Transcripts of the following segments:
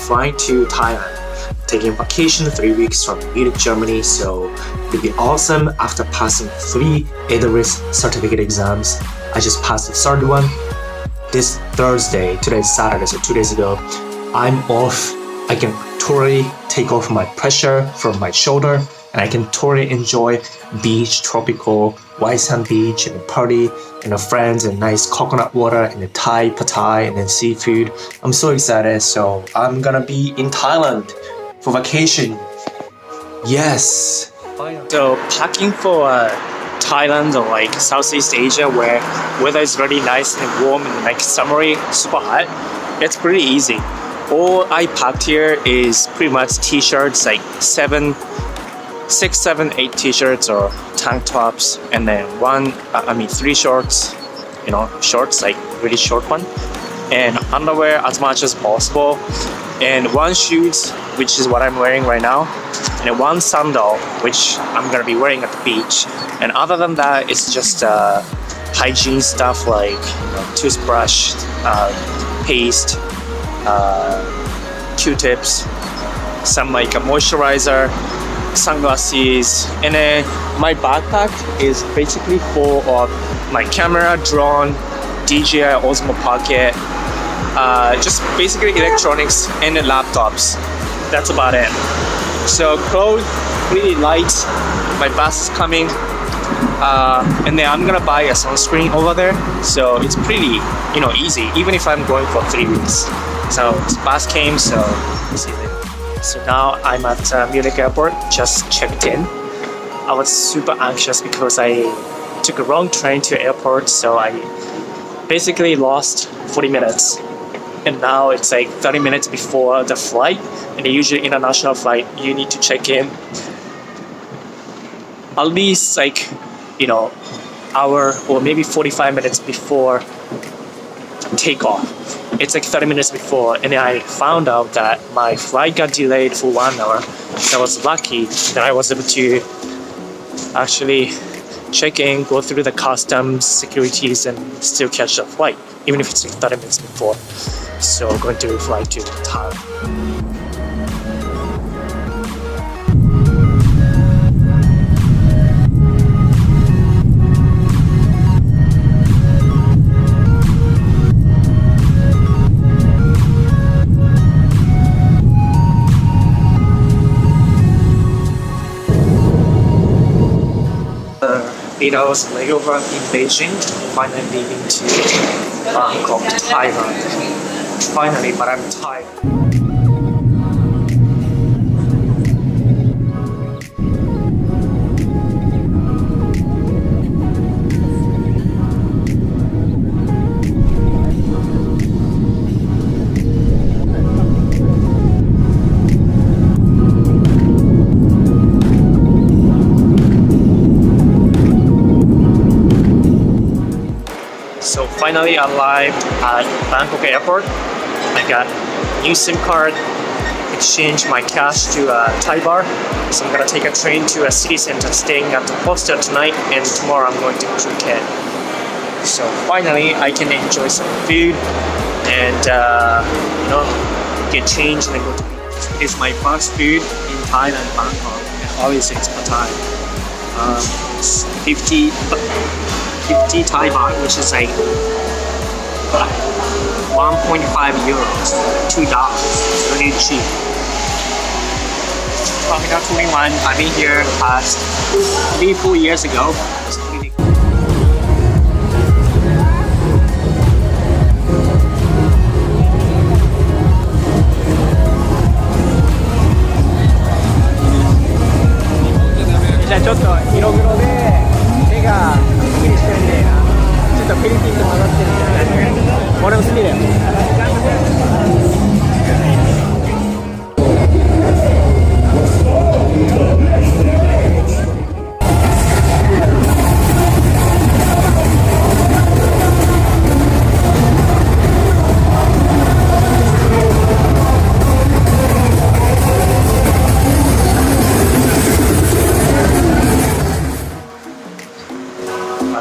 flying to Thailand, taking vacation 3 weeks from Munich, Germany. So it'd be awesome after passing 3 AWS certificate exams. I just passed the third one this Thursday. Today is Saturday, so 2 days ago. I'm off. I can totally take off my pressure from my shoulder, and I can totally enjoy beach, tropical, white sand beach, and party, and the friends, and nice coconut water, and the Thai pad thai, and then seafood. I'm so excited. So I'm gonna be in Thailand for vacation. Yes. So packing for Thailand or like Southeast Asia, where weather is really nice and warm and like summery, super hot, it's pretty easy. All I packed here is pretty much t-shirts, like 6, 7, 8 t-shirts or tank tops, and then 3 shorts, shorts, like really short one, and underwear as much as possible, and 1 shoes, which is what I'm wearing right now, and 1 sandal, which I'm gonna be wearing at the beach. And other than that, it's just hygiene stuff like toothbrush, paste, Q-tips, some like a moisturizer, sunglasses, and then my backpack is basically full of my camera, drone, DJI Osmo Pocket, just basically electronics and the laptops. That's about it. So clothes really light. My bus is coming, and then I'm gonna buy a sunscreen over there. So it's pretty, easy. Even if I'm going for 3 weeks. So this bus came, so see you later. So now I'm at Munich airport. Just checked in. I was super anxious because I took a wrong train to airport, so I basically lost 40 minutes. And now it's like 30 minutes before the flight, and usually international flight you need to check in at least like hour or maybe 45 minutes before takeoff. It's like 30 minutes before, and I found out that my flight got delayed for 1 hour. I was lucky that I was able to actually check in, go through the customs, securities, and still catch the flight, even if it's like 30 minutes before. So I'm going to fly to Thailand. Eight hours layover in Beijing, finally leaving to Bangkok, Thailand. Finally, but I'm tired. So finally arrived at Bangkok airport. I got new SIM card, exchanged my cash to a Thai bar. So I'm gonna take a train to a city center, staying at the hostel tonight, and tomorrow I'm going to Phuket. So finally I can enjoy some food and get changed and go to beach. It's my first food in Thailand, Bangkok, and obviously it's pad thai. It's 50 Thai baht, which is like 1.5 euros, $2. It's really cheap. Terminal 21, I've been here past 3-4 years ago. It's really cool.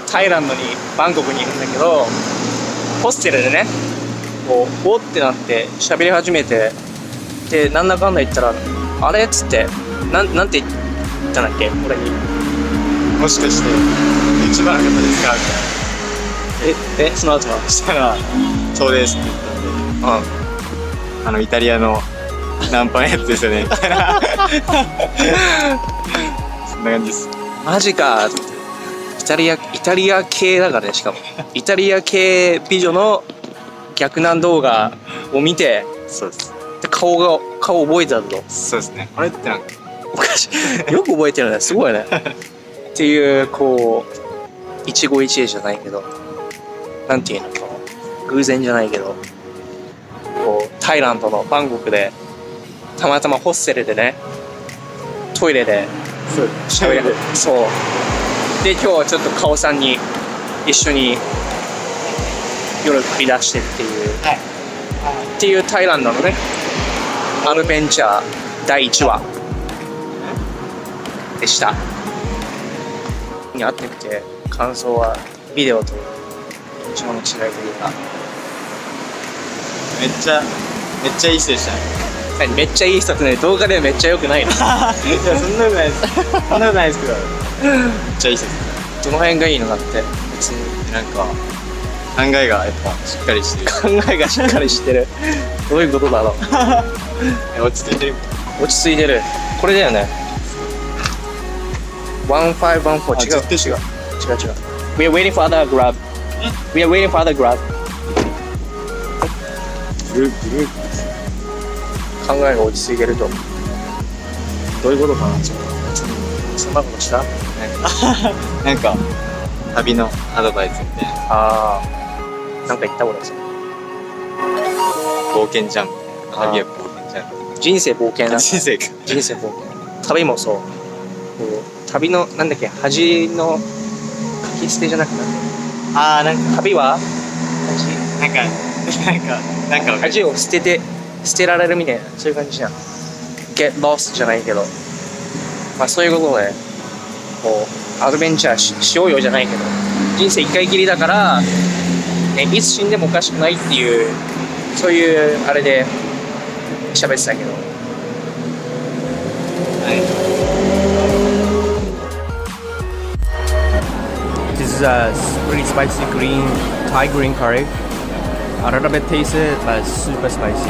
タイランドにバンコクにいるんだけど、ホステルでねこうおってなって喋り始めて、でなんだかんだ言ったらあれっつってなんて言ったんだっけ俺に。もしかして一番の方ですかみたいな。その後はしたらそうですって言ったんで、イタリアのナンパのやつですよねみたいなそんな感じです。マジか。イタリア系だからね。しかもイタリア系美女の逆難動画を見て、そうです。で顔覚えてたぞ。そうですね。あれってなんかおかしい。よく覚えてるね。すごいね。っていうこう一期一会じゃないけど、なんていうのかな、偶然じゃないけど、こうタイランドのバンコクでたまたまホステルでね、トイレで喋れる。そう。で今日はちょっとカオさんに一緒に夜繰り出してっていう、っていうタイランドのねアドベンチャー第1話でした。に会ってみて感想はビデオと印象の違いというか。めっちゃいい人でしたね。めっちゃいい人ってね、動画ではめっちゃ良くないの。いやそんなことないです。そんなことないですけどめっちゃいい人です。どの辺がいいのだって。別になんか考えがやっぱしっかりしてる。考えがしっかりしてる。どういうことだろう。落ち着いてる。落ち着いてる。これだよね。1514。違う。We are waiting for other grab. We are waiting for other grab. グループ考えが落ち着いてると。どういうことかな。そんなことした？なんか旅のアドバイスみたいな。ああ。なんか言ったことです。冒険ジャンプ。旅は冒険ジャンプ。人生冒険な。人生か。人生冒険。旅もそう。こう旅のなんだっけ、恥の書き捨てじゃなくなる。ああなんか旅はなんか恥を捨てられるみたいな、そういう感じじゃん。Get lost じゃないけど、まあそういうことでこうアドベンチャー しようよじゃないけど、人生一回きりだから、ね、いつ死んでもおかしくないっていう、そういうあれで喋ってたけど。This is a really spicy Thai green curry. A little bit tasted, but super spicy.